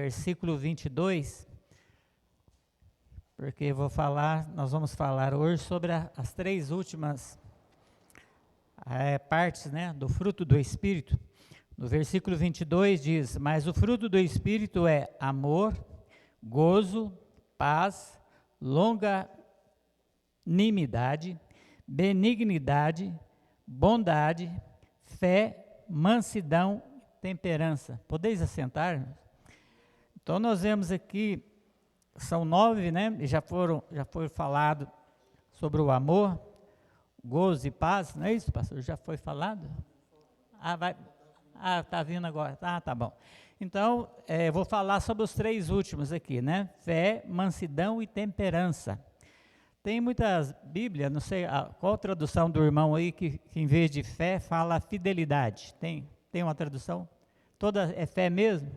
versículo 22, porque nós vamos falar hoje sobre as três últimas partes, né, do fruto do Espírito. No versículo 22 diz: mas o fruto do Espírito é amor, gozo, paz, longanimidade, benignidade, bondade, fé, mansidão, temperança. Podeis assentar? Então nós vemos aqui, são 9, né? E já foi falado sobre o amor, gozo e paz, não é isso, pastor? Já foi falado? Está vindo agora. Tá bom. Então, vou falar sobre os três últimos aqui, né? Fé, mansidão e temperança. Tem muitas Bíblias, não sei qual tradução do irmão aí que em vez de fé fala fidelidade. Tem uma tradução? Toda é fé mesmo?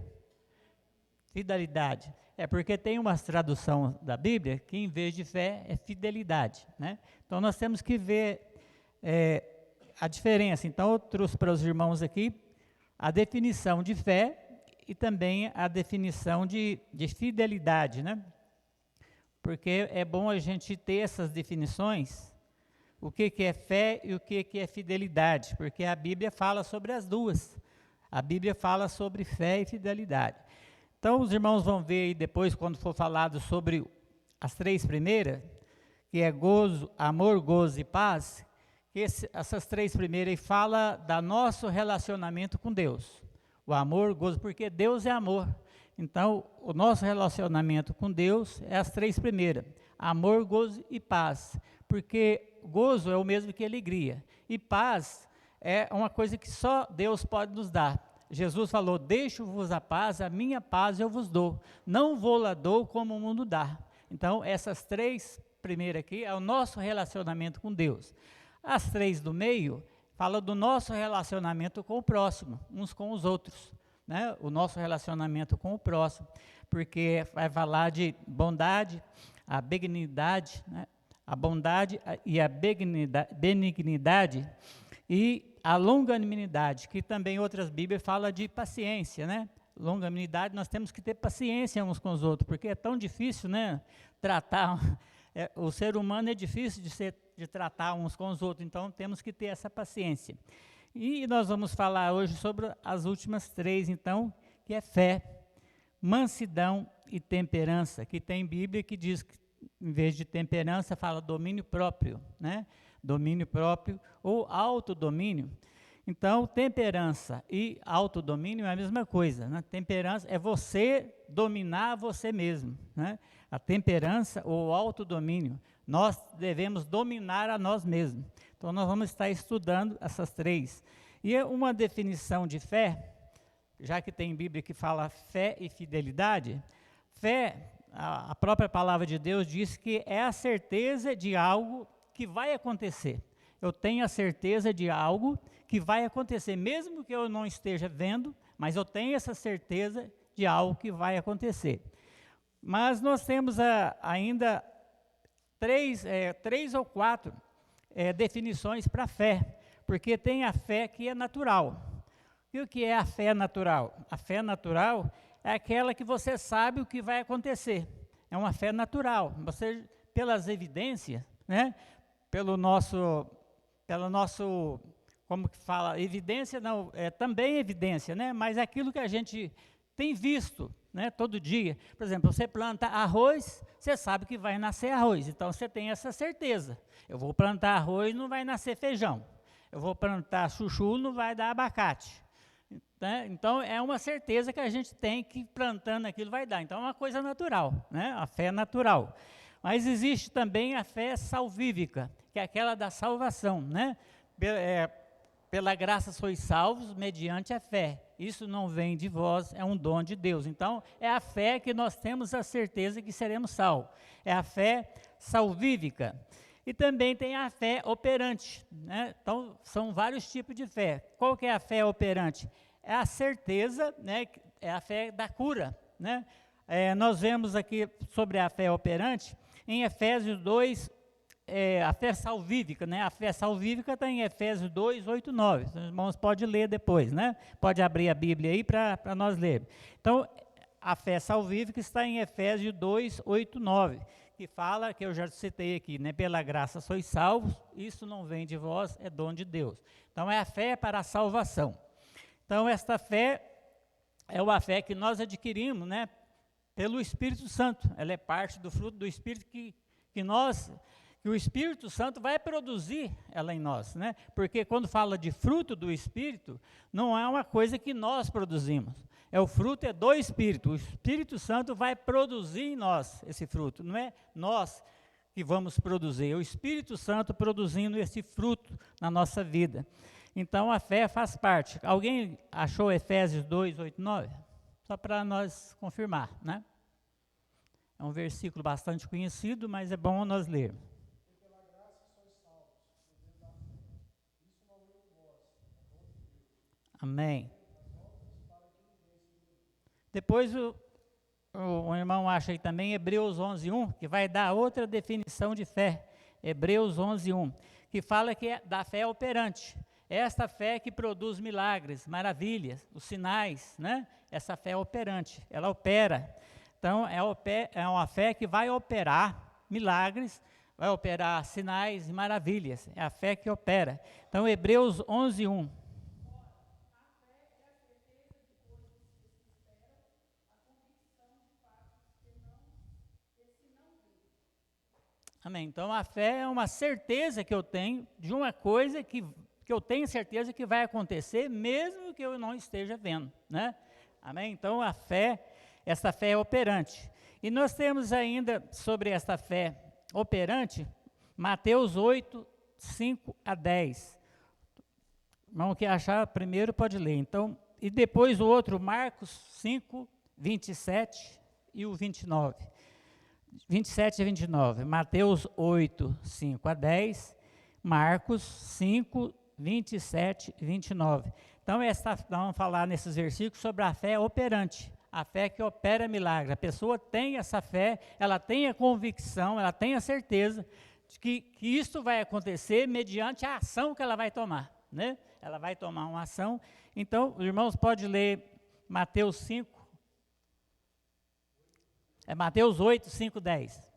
Fidelidade. É porque tem uma tradução da Bíblia que em vez de fé é fidelidade, né? Então nós temos que ver a diferença. Então eu trouxe para os irmãos aqui a definição de fé e também a definição de fidelidade, né? Porque é bom a gente ter essas definições, o que é fé e o que é fidelidade, porque a Bíblia fala sobre as duas. A Bíblia fala sobre fé e fidelidade. Então, os irmãos vão ver aí depois, quando for falado sobre as três primeiras, que é gozo, amor, gozo e paz, que essas três primeiras aí fala do nosso relacionamento com Deus. O amor, gozo, porque Deus é amor. Então, o nosso relacionamento com Deus é as três primeiras: amor, gozo e paz. Porque gozo é o mesmo que alegria. E paz é uma coisa que só Deus pode nos dar. Jesus falou: deixo-vos a paz, a minha paz eu vos dou. Não vou-la dou como o mundo dá. Então, essas três primeiras aqui é o nosso relacionamento com Deus. As três do meio falam do nosso relacionamento com o próximo, uns com os outros, né? O nosso relacionamento com o próximo, porque vai falar de bondade, a benignidade, né? A bondade e a benignidade e a longanimidade, que também outras Bíblias falam de paciência, né? Longanimidade, nós temos que ter paciência uns com os outros, porque é tão difícil, né? Tratar, o ser humano é difícil de tratar uns com os outros, então temos que ter essa paciência. E nós vamos falar hoje sobre as últimas três, então, que é fé, mansidão e temperança, que tem Bíblia que diz que, em vez de temperança, fala domínio próprio, né? Domínio próprio ou autodomínio. Então, temperança e autodomínio é a mesma coisa, né? Temperança é você dominar você mesmo, né? A temperança ou autodomínio, nós devemos dominar a nós mesmos. Então, nós vamos estar estudando essas três. E uma definição de fé, já que tem Bíblia que fala fé e fidelidade, fé, a própria palavra de Deus diz que é a certeza de algo que vai acontecer. Eu tenho a certeza de algo que vai acontecer, mesmo que eu não esteja vendo, mas eu tenho essa certeza de algo que vai acontecer. Mas nós temos ainda três ou quatro definições para a fé, porque tem a fé que é natural. E o que é a fé natural? A fé natural é aquela que você sabe o que vai acontecer. É uma fé natural. Você, pelas evidências, né? Pelo nosso, como que fala? Evidência não, também evidência, né? Mas é aquilo que a gente tem visto, né? Todo dia. Por exemplo, você planta arroz, você sabe que vai nascer arroz. Então, você tem essa certeza. Eu vou plantar arroz, não vai nascer feijão. Eu vou plantar chuchu, não vai dar abacate. Né? Então, é uma certeza que a gente tem que plantando aquilo vai dar. Então, é uma coisa natural, né? A fé é natural. Mas existe também a fé salvífica, que é aquela da salvação, né? Pela graça sois salvos mediante a fé. Isso não vem de vós, é um dom de Deus. Então, é a fé que nós temos a certeza que seremos salvos. É a fé salvífica. E também tem a fé operante, né? Então, são vários tipos de fé. Qual que é a fé operante? É a certeza, né? É a fé da cura, né? Nós vemos aqui sobre a fé operante, em Efésios 2, a fé salvífica, né? A fé salvífica está em Efésios 2, 8, 9. Os irmãos podem ler depois, né? Pode abrir a Bíblia aí para nós ler. Então, a fé salvífica, que está em Efésios 2, 8, 9, que fala, que eu já citei aqui, né? Pela graça sois salvos, isso não vem de vós, é dom de Deus. Então, é a fé para a salvação. Então, esta fé é uma fé que nós adquirimos, né? Pelo Espírito Santo. Ela é parte do fruto do Espírito que o Espírito Santo vai produzir ela em nós, né? Porque quando fala de fruto do Espírito, não é uma coisa que nós produzimos. O fruto é do Espírito. O Espírito Santo vai produzir em nós esse fruto. Não é nós que vamos produzir, é o Espírito Santo produzindo esse fruto na nossa vida. Então, a fé faz parte. Alguém achou Efésios 2, 8, 9? Só para nós confirmar, né? É um versículo bastante conhecido, mas é bom nós lermos. Pela graça sois salvos, por meio da fé. Isso não vem de vós, é dom de Deus. Amém. As obras para que ninguém se glorie. Depois o irmão acha aí também Hebreus 11:1, que vai dar outra definição de fé. Hebreus 11:1, que fala que é da fé operante. Esta fé que produz milagres, maravilhas, os sinais, né? Essa fé operante, ela opera. Então, é uma fé que vai operar milagres, vai operar sinais e maravilhas. É a fé que opera. Então, Hebreus 11:1. Amém. Então, a fé é uma certeza que eu tenho de uma coisa que eu tenho certeza que vai acontecer, mesmo que eu não esteja vendo, né? Amém? Então, essa fé é operante. E nós temos ainda, sobre esta fé operante, Mateus 8, 5 a 10. Irmão, que achar primeiro pode ler. Então, e depois o outro, Marcos 5, 27 e o 29. 27 a 29, Mateus 8, 5 a 10, Marcos 5, 27 e 29. Então, vamos falar nesses versículos sobre a fé operante, a fé que opera milagre. A pessoa tem essa fé, ela tem a convicção, ela tem a certeza de que isso vai acontecer mediante a ação que ela vai tomar, né? Ela vai tomar uma ação. Então, os irmãos podem ler Mateus 5, Mateus 8, 5, 10.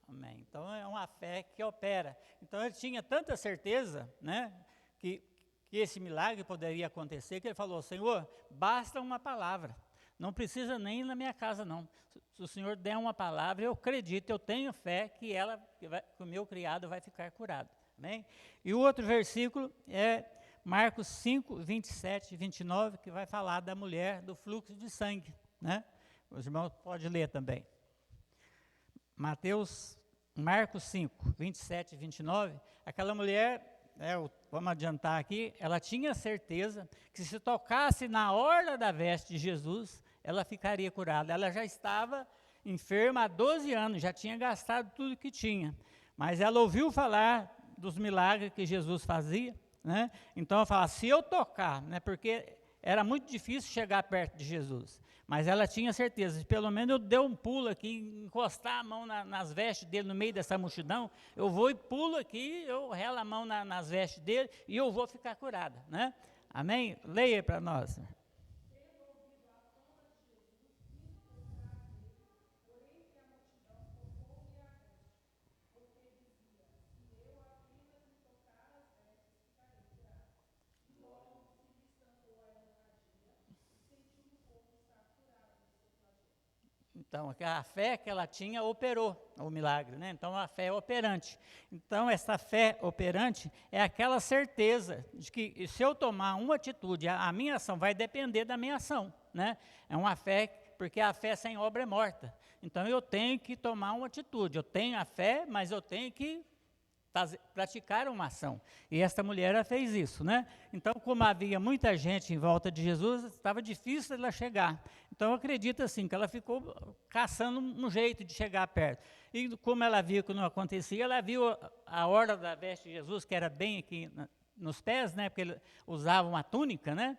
Amém. Então, é uma fé que opera. Então, ele tinha tanta certeza, né, que esse milagre poderia acontecer, que ele falou: Senhor, basta uma palavra, não precisa nem ir na minha casa, não. Se o Senhor der uma palavra, eu acredito, eu tenho fé que o meu criado vai ficar curado. Amém? E o outro versículo é Marcos 5, 27 e 29, que vai falar da mulher do fluxo de sangue, né? Os irmãos podem ler também. Marcos 5, 27 e 29, aquela mulher, vamos adiantar aqui, ela tinha certeza que se tocasse na orla da veste de Jesus, ela ficaria curada. Ela já estava enferma há 12 anos, já tinha gastado tudo que tinha, mas ela ouviu falar dos milagres que Jesus fazia, né? Então ela fala: se eu tocar, né, porque era muito difícil chegar perto de Jesus, mas ela tinha certeza, se pelo menos eu der um pulo aqui, encostar a mão nas vestes dele no meio dessa multidão, eu vou e pulo aqui, eu relo a mão nas vestes dele e eu vou ficar curada, né? Amém? Leia para nós. Então, a fé que ela tinha operou o milagre, né? Então, a fé é operante. Então, essa fé operante é aquela certeza de que se eu tomar uma atitude, a minha ação vai depender da minha ação, né? É uma fé, porque a fé sem obra é morta. Então, eu tenho que tomar uma atitude. Eu tenho a fé, mas eu tenho que praticar uma ação. E esta mulher ela fez isso, né? Então, como havia muita gente em volta de Jesus, estava difícil ela chegar. Então, eu acredito assim, que ela ficou caçando um jeito de chegar perto. E como ela viu que não acontecia, ela viu a orla da veste de Jesus, que era bem aqui nos pés, né? Porque ele usava uma túnica, né?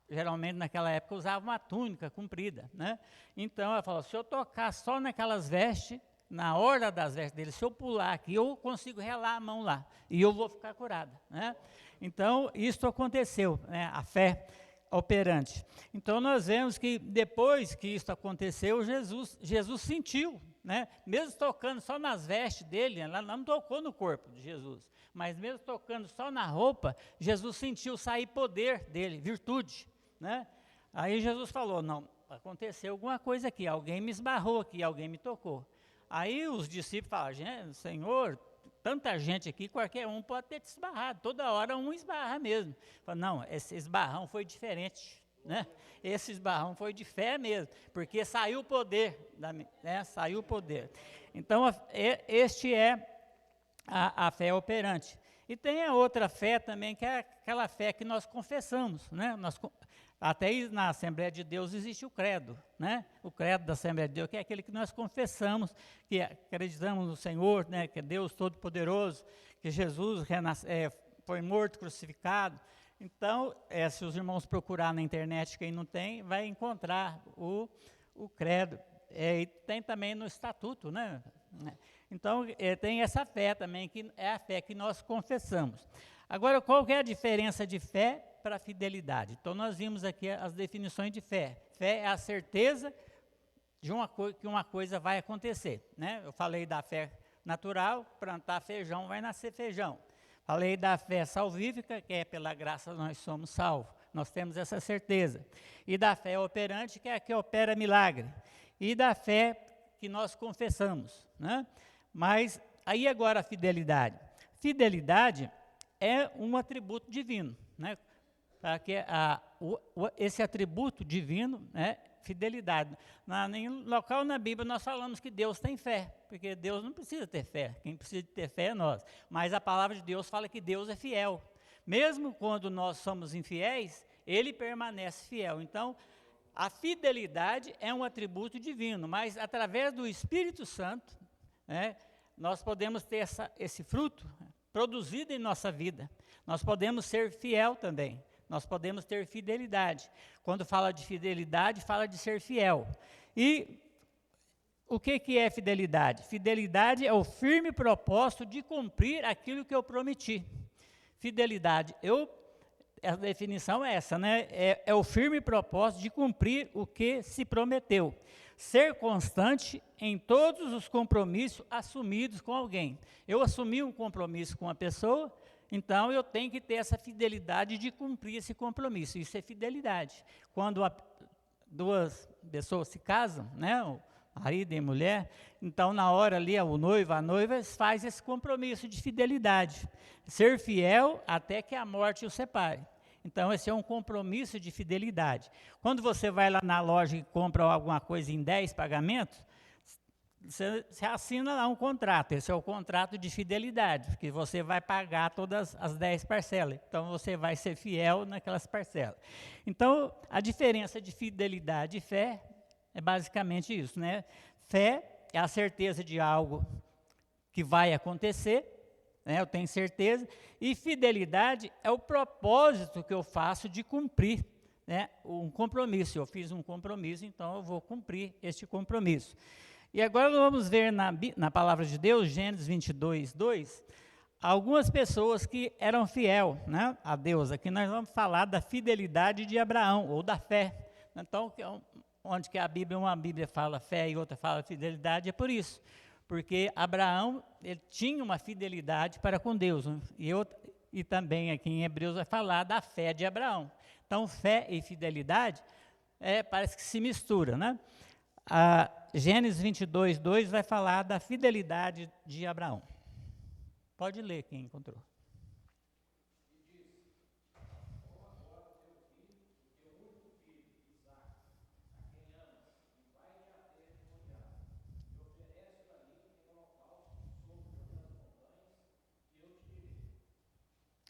Geralmente naquela época usava uma túnica comprida, né? Então, ela falou, se eu tocar só naquelas vestes, na orla das vestes dele, se eu pular aqui, eu consigo relar a mão lá, e eu vou ficar curada, né? Então, isso aconteceu, né? A fé operante. Então, nós vemos que depois que isso aconteceu, Jesus sentiu, né? Mesmo tocando só nas vestes dele, ela não tocou no corpo de Jesus, mas mesmo tocando só na roupa, Jesus sentiu sair poder dele, virtude, né? Aí Jesus falou, não, aconteceu alguma coisa aqui, alguém me esbarrou aqui, alguém me tocou. Aí os discípulos falaram, Senhor, tanta gente aqui, qualquer um pode ter te esbarrado, toda hora um esbarra mesmo. Fala, não, esse esbarrão foi diferente, né? Esse esbarrão foi de fé mesmo, porque saiu o poder, né? Saiu o poder. Então, este é a fé operante. E tem a outra fé também, que é aquela fé que nós confessamos, né? Até aí, na Assembleia de Deus existe o credo, né? O credo da Assembleia de Deus, que é aquele que nós confessamos, que acreditamos no Senhor, né? Que é Deus Todo-Poderoso, que Jesus foi morto, crucificado. Então, se os irmãos procurar na internet, quem não tem, vai encontrar o credo. E tem também no estatuto, né? Então, tem essa fé também, que é a fé que nós confessamos. Agora, qual que é a diferença de fé para fidelidade? Então, nós vimos aqui as definições de fé. Fé é a certeza de que uma coisa vai acontecer, né? Eu falei da fé natural, plantar feijão vai nascer feijão. Falei da fé salvífica, que é pela graça nós somos salvos. Nós temos essa certeza. E da fé operante, que é a que opera milagre. E da fé que nós confessamos, né? Mas aí agora a fidelidade. Fidelidade é um atributo divino, né? Que esse atributo divino é fidelidade. Em local na Bíblia nós falamos que Deus tem fé, porque Deus não precisa ter fé, quem precisa ter fé é nós. Mas a palavra de Deus fala que Deus é fiel. Mesmo quando nós somos infiéis, Ele permanece fiel. Então, a fidelidade é um atributo divino, mas através do Espírito Santo, né, nós podemos ter esse fruto produzido em nossa vida. Nós podemos ser fiel também. Nós podemos ter fidelidade. Quando fala de fidelidade, fala de ser fiel. E o que é fidelidade? Fidelidade é o firme propósito de cumprir aquilo que eu prometi. Fidelidade, a definição é essa, né? É o firme propósito de cumprir o que se prometeu. Ser constante em todos os compromissos assumidos com alguém. Eu assumi um compromisso com uma pessoa, então eu tenho que ter essa fidelidade de cumprir esse compromisso. Isso é fidelidade. Quando duas pessoas se casam, né? O marido e mulher, então na hora ali o noivo, a noiva faz esse compromisso de fidelidade. Ser fiel até que a morte o separe. Então, esse é um compromisso de fidelidade. Quando você vai lá na loja e compra alguma coisa em 10 pagamentos, você assina lá um contrato. Esse é o contrato de fidelidade, porque você vai pagar todas as 10 parcelas. Então, você vai ser fiel naquelas parcelas. Então, a diferença de fidelidade e fé é basicamente isso, né? Fé é a certeza de algo que vai acontecer, né? Eu tenho certeza. E fidelidade é o propósito que eu faço de cumprir, né, um compromisso. Eu fiz um compromisso, então eu vou cumprir este compromisso. E agora vamos ver na palavra de Deus, Gênesis 22, 2, algumas pessoas que eram fiel, né, a Deus. Aqui nós vamos falar da fidelidade de Abraão, ou da fé. Então, onde que uma Bíblia fala fé e outra fala fidelidade, é por isso. Porque Abraão, ele tinha uma fidelidade para com Deus. E também aqui em Hebreus vai falar da fé de Abraão. Então, fé e fidelidade parece que se mistura, né? Gênesis 22, 2 vai falar da fidelidade de Abraão. Pode ler quem encontrou.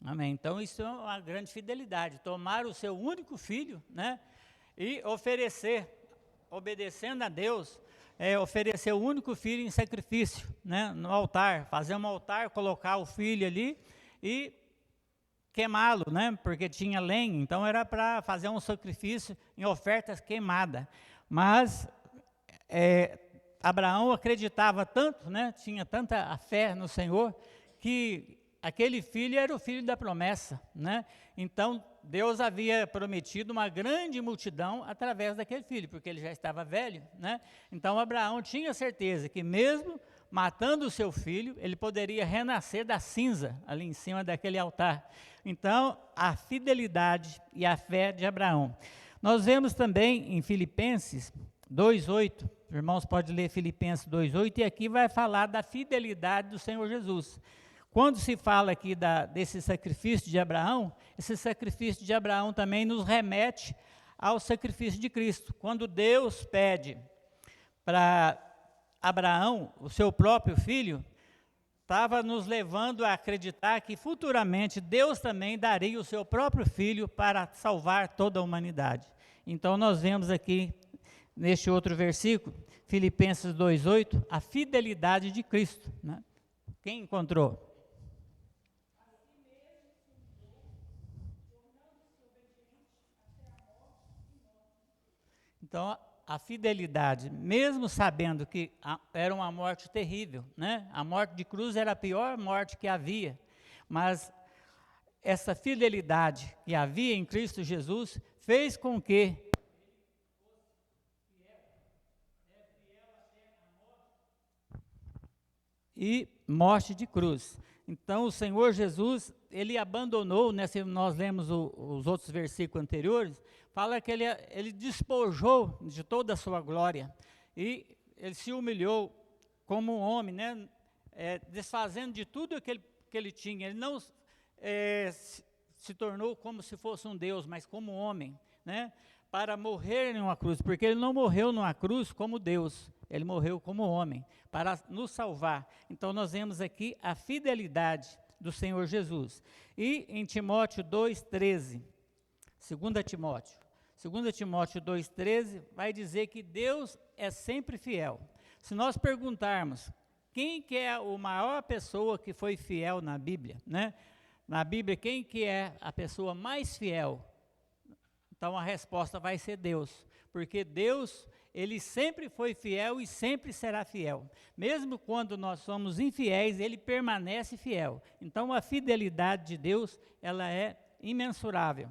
Amém. Então, isso é uma grande fidelidade. Tomar o seu único filho, né? E oferecer, obedecendo a Deus, oferecer o único filho em sacrifício, né? No altar. Fazer um altar, colocar o filho ali e queimá-lo, né? Porque tinha lenha. Então, era para fazer um sacrifício em ofertas queimadas. Mas Abraão acreditava tanto, né? Tinha tanta a fé no Senhor, que aquele filho era o filho da promessa, né? Então, Deus havia prometido uma grande multidão através daquele filho, porque ele já estava velho, né? Então, Abraão tinha certeza que mesmo matando o seu filho, ele poderia renascer da cinza, ali em cima daquele altar. Então, a fidelidade e a fé de Abraão. Nós vemos também em Filipenses 2:8, os irmãos podem ler Filipenses 2:8, e aqui vai falar da fidelidade do Senhor Jesus. Quando se fala aqui desse sacrifício de Abraão, esse sacrifício de Abraão também nos remete ao sacrifício de Cristo. Quando Deus pede para Abraão, o seu próprio filho, estava nos levando a acreditar que futuramente Deus também daria o seu próprio filho para salvar toda a humanidade. Então nós vemos aqui, neste outro versículo, Filipenses 2:8, a fidelidade de Cristo, né? Quem encontrou? Então, a fidelidade, mesmo sabendo que era uma morte terrível, né? A morte de cruz era a pior morte que havia, mas essa fidelidade que havia em Cristo Jesus fez com que e morte de cruz. Então, o Senhor Jesus, ele abandonou, né, se nós lemos os outros versículos anteriores, fala que ele despojou de toda a sua glória, e ele se humilhou como um homem, né, desfazendo de tudo que ele tinha. Ele não se tornou como se fosse um Deus, mas como um homem, né, para morrer em uma cruz, porque ele não morreu numa cruz como Deus, ele morreu como homem, para nos salvar. Então, nós vemos aqui a fidelidade do Senhor Jesus. E em Timóteo 2,13, 2 Timóteo 2,13, vai dizer que Deus é sempre fiel. Se nós perguntarmos quem que é a maior pessoa que foi fiel na Bíblia, né? Na Bíblia, quem que é a pessoa mais fiel? Então, a resposta vai ser Deus, porque Deus, ele sempre foi fiel e sempre será fiel. Mesmo quando nós somos infiéis, ele permanece fiel. Então, a fidelidade de Deus, ela é imensurável.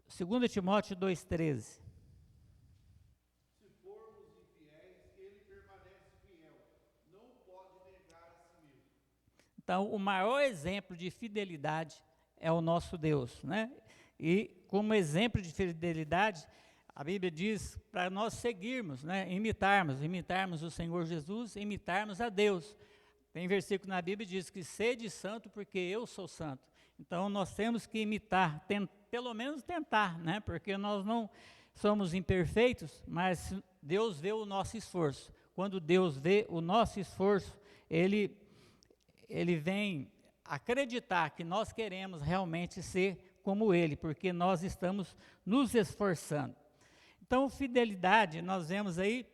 2 Timóteo 2,13. Se formos infiéis, ele permanece fiel, não pode negar a si mesmo. Então, o maior exemplo de fidelidade é o nosso Deus, né? E como exemplo de fidelidade, a Bíblia diz para nós seguirmos, né? imitarmos o Senhor Jesus, imitarmos a Deus. Tem versículo na Bíblia que diz que sede santo porque eu sou santo. Então, nós temos que imitar, pelo menos tentar, né? Porque nós não somos imperfeitos, mas Deus vê o nosso esforço. Quando Deus vê o nosso esforço, Ele vem acreditar que nós queremos realmente ser como Ele, porque nós estamos nos esforçando. Então, fidelidade, nós vemos aí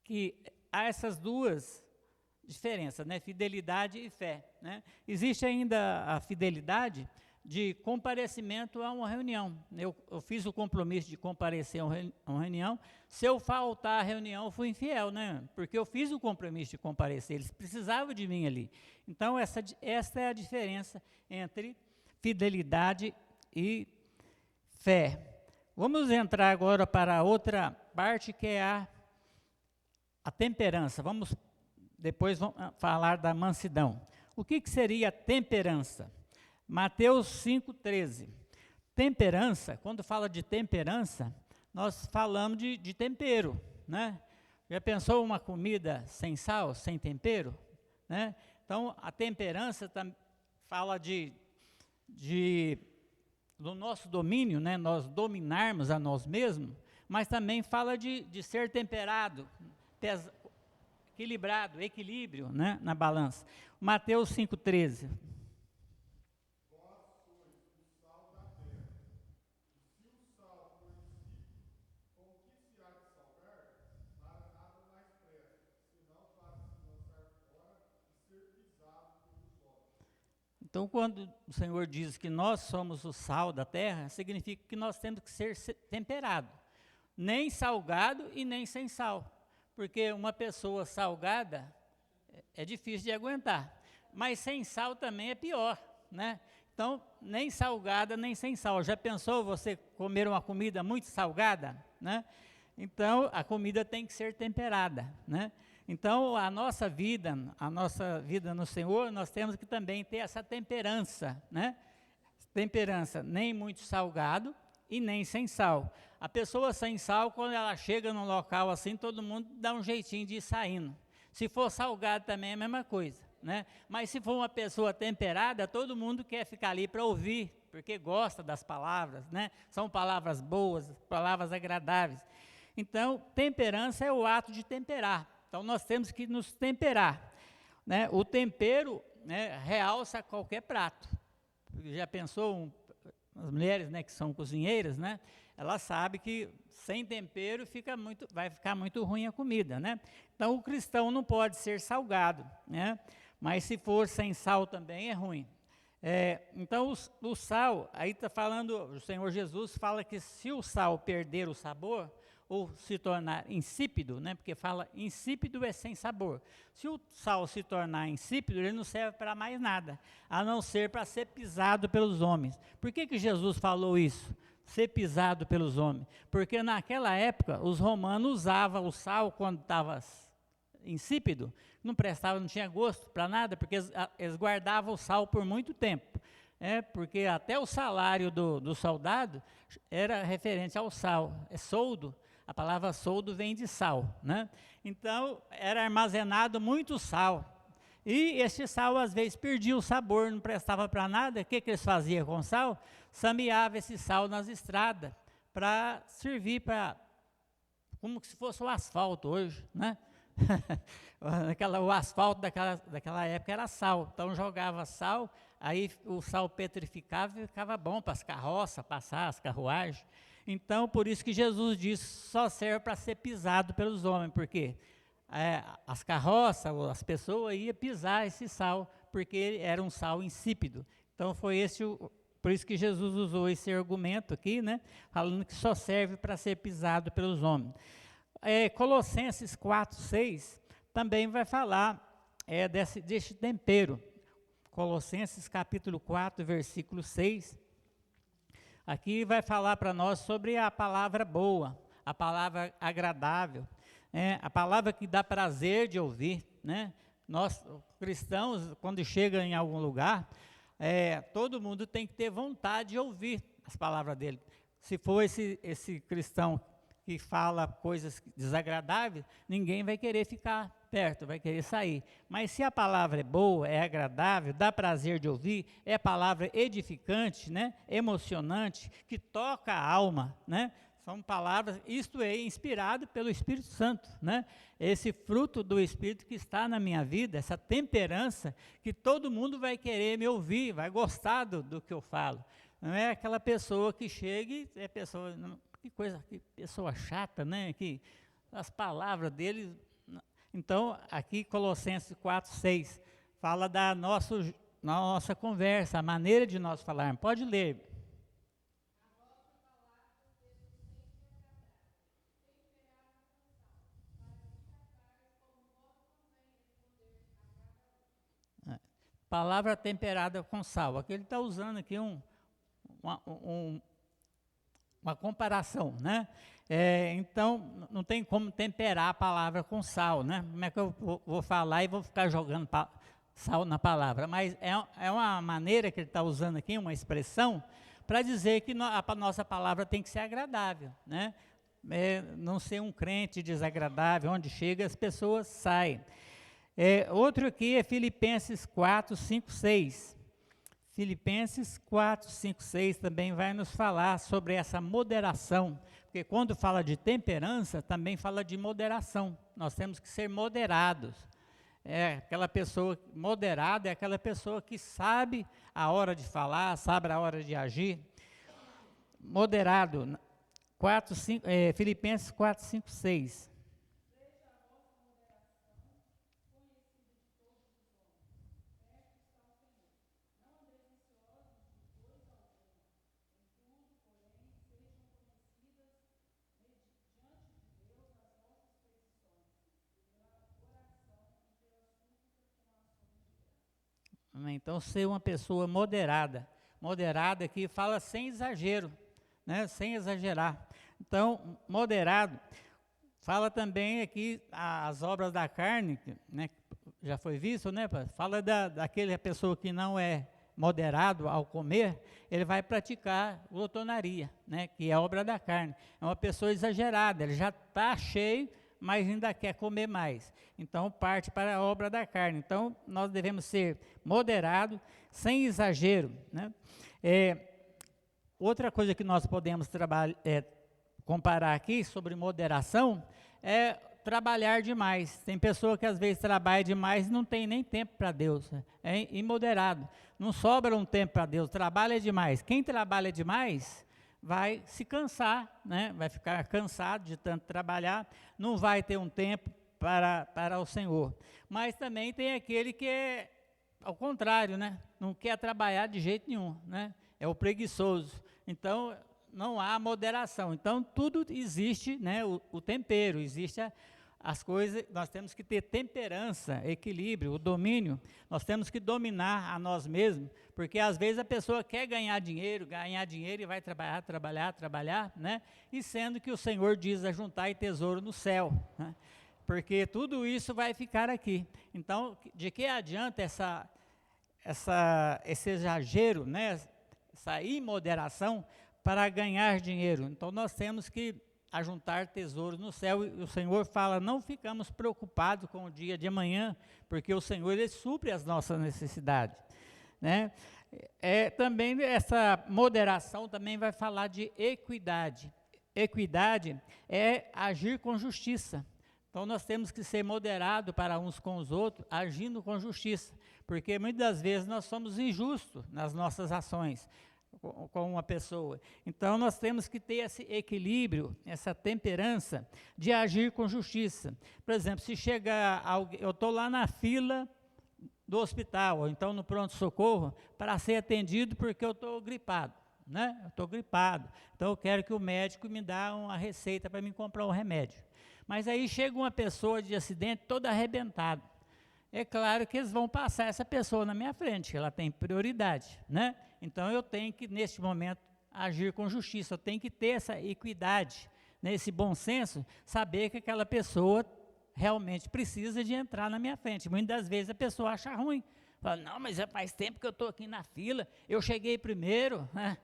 que há essas duas diferenças, né? Fidelidade e fé, né? Existe ainda a fidelidade de comparecimento a uma reunião. Eu fiz o compromisso de comparecer a uma reunião. Se eu faltar à reunião, eu fui infiel, né? Porque eu fiz o compromisso de comparecer, eles precisavam de mim ali. Então, essa é a diferença entre fidelidade e fé. Vamos entrar agora para a outra parte, que é a temperança. Depois vamos falar da mansidão. O que seria temperança? Mateus 5,13. Temperança, quando fala de temperança, nós falamos de tempero, né? Já pensou uma comida sem sal, sem tempero? Né? Então, a temperança fala do nosso domínio, né? Nós dominarmos a nós mesmos, mas também fala de ser temperado, equilibrado, equilíbrio, né? Na balança. Mateus 5,13. Então, quando o Senhor diz que nós somos o sal da terra, significa que nós temos que ser temperado, nem salgado e nem sem sal, porque uma pessoa salgada é difícil de aguentar, mas sem sal também é pior, né? Então, nem salgada nem sem sal. Já pensou você comer uma comida muito salgada, né? Então, a comida tem que ser temperada, né? Então, a nossa vida no Senhor, nós temos que também ter essa temperança, né? Temperança, nem muito salgado e nem sem sal. A pessoa sem sal, quando ela chega num local assim, todo mundo dá um jeitinho de ir saindo. Se for salgado também é a mesma coisa, né? Mas se for uma pessoa temperada, todo mundo quer ficar ali para ouvir, porque gosta das palavras, né? São palavras boas, palavras agradáveis. Então, temperança é o ato de temperar. Então, nós temos que nos temperar, né? O tempero, né, realça qualquer prato. Já pensou, as mulheres, né, que são cozinheiras, né? Elas sabem que sem tempero vai ficar muito ruim a comida, né? Então, o cristão não pode ser salgado, né? Mas se for sem sal também é ruim. Então, o sal, aí está falando, o Senhor Jesus fala que se o sal perder o sabor, ou se tornar insípido, né? Porque fala insípido é sem sabor. Se o sal se tornar insípido, ele não serve para mais nada, a não ser para ser pisado pelos homens. Por que Jesus falou isso? Ser pisado pelos homens. Porque naquela época, os romanos usavam o sal quando estava insípido, não prestava, não tinha gosto para nada, porque eles guardavam o sal por muito tempo. Porque até o salário do soldado era referente ao sal, soldo. A palavra soldo vem de sal, né? Então, era armazenado muito sal. E esse sal, às vezes, perdia o sabor, não prestava para nada. O que eles faziam com sal? Sameava esse sal nas estradas, para servir para, como se fosse o asfalto hoje, né? O asfalto daquela época era sal. Então, jogava sal, aí o sal petrificava e ficava bom para as carroças passar, as carruagens. Então, por isso que Jesus disse, só serve para ser pisado pelos homens, porque as carroças, as pessoas iam pisar esse sal, porque era um sal insípido. Então, por isso que Jesus usou esse argumento aqui, né, falando que só serve para ser pisado pelos homens. Colossenses 4:6 também vai falar desse tempero. Colossenses capítulo 4, versículo 6. Aqui vai falar para nós sobre a palavra boa, a palavra agradável, a palavra que dá prazer de ouvir, né? Nós, cristãos, quando chegam em algum lugar, todo mundo tem que ter vontade de ouvir as palavras dele. Se for esse cristão que fala coisas desagradáveis, ninguém vai querer ficar perto, vai querer sair. Mas se a palavra é boa, é agradável, dá prazer de ouvir, é palavra edificante, né, emocionante, que toca a alma, né? São palavras, isto é inspirado pelo Espírito Santo, né? Esse fruto do Espírito que está na minha vida, essa temperança, que todo mundo vai querer me ouvir, vai gostar do que eu falo. Não é aquela pessoa que chega e que pessoa chata, né? Que as palavras dele. Então, aqui Colossenses 4:6 fala da nossa conversa, a maneira de nós falarmos. Pode ler. Palavra temperada com sal. Aqui ele está usando aqui uma comparação, né? Então, não tem como temperar a palavra com sal, né? Como é que eu vou falar e vou ficar jogando sal na palavra? Mas é uma maneira que ele está usando aqui, uma expressão, para dizer que a nossa palavra tem que ser agradável, né? não ser um crente desagradável, onde chega as pessoas saem. Outro aqui é Filipenses 4, 5, 6. Filipenses 4, 5, 6 também vai nos falar sobre essa moderação, porque quando fala de temperança, também fala de moderação. Nós temos que ser moderados. Aquela pessoa moderada é aquela pessoa que sabe a hora de falar, sabe a hora de agir. Moderado, 5, Filipenses 4, 5, 6. Então, ser uma pessoa moderada que fala sem exagero, né? Sem exagerar. Então, moderado, fala também aqui as obras da carne, né? Já foi visto, né? Fala daquela pessoa que não é moderado ao comer, ele vai praticar glutonaria, né? Que é a obra da carne. É uma pessoa exagerada, ele já está cheio, mas ainda quer comer mais. Então, parte para a obra da carne. Então, nós devemos ser moderados, sem exagero, né? Outra coisa que nós podemos comparar aqui sobre moderação é trabalhar demais. Tem pessoa que às vezes trabalha demais e não tem nem tempo para Deus. É imoderado. Não sobra um tempo para Deus, trabalha demais. Quem trabalha demais vai se cansar, né? Vai ficar cansado de tanto trabalhar, não vai ter um tempo para o Senhor. Mas também tem aquele que é ao contrário, né? Não quer trabalhar de jeito nenhum, né? É o preguiçoso. Então, não há moderação. Então, tudo existe, né? O tempero, existe as coisas, nós temos que ter temperança, equilíbrio, o domínio. Nós temos que dominar a nós mesmos, porque às vezes a pessoa quer ganhar dinheiro e vai trabalhar, né? E sendo que o Senhor diz ajuntai tesouro no céu, né? Porque tudo isso vai ficar aqui. Então, de que adianta esse exagero, né? Essa imoderação para ganhar dinheiro? Então, nós temos que ajuntar tesouros no céu, e o Senhor fala, não ficamos preocupados com o dia de amanhã, porque o Senhor, Ele supre as nossas necessidades, né? Também essa moderação também vai falar de equidade. Equidade é agir com justiça. Então, nós temos que ser moderados para uns com os outros, agindo com justiça, porque muitas das vezes nós somos injustos nas nossas ações com uma pessoa. Então, nós temos que ter esse equilíbrio, essa temperança de agir com justiça. Por exemplo, se chega alguém, eu estou lá na fila do hospital, ou então no pronto-socorro, para ser atendido porque eu estou gripado, né? Eu estou gripado, então eu quero que o médico me dê uma receita para me comprar um remédio. Mas aí chega uma pessoa de acidente toda arrebentada. É claro que eles vão passar essa pessoa na minha frente, ela tem prioridade, né? Então, eu tenho que, neste momento, agir com justiça, eu tenho que ter essa equidade, né, esse bom senso, saber que aquela pessoa realmente precisa de entrar na minha frente. Muitas das vezes a pessoa acha ruim, fala, não, mas já faz tempo que eu estou aqui na fila, eu cheguei primeiro, né?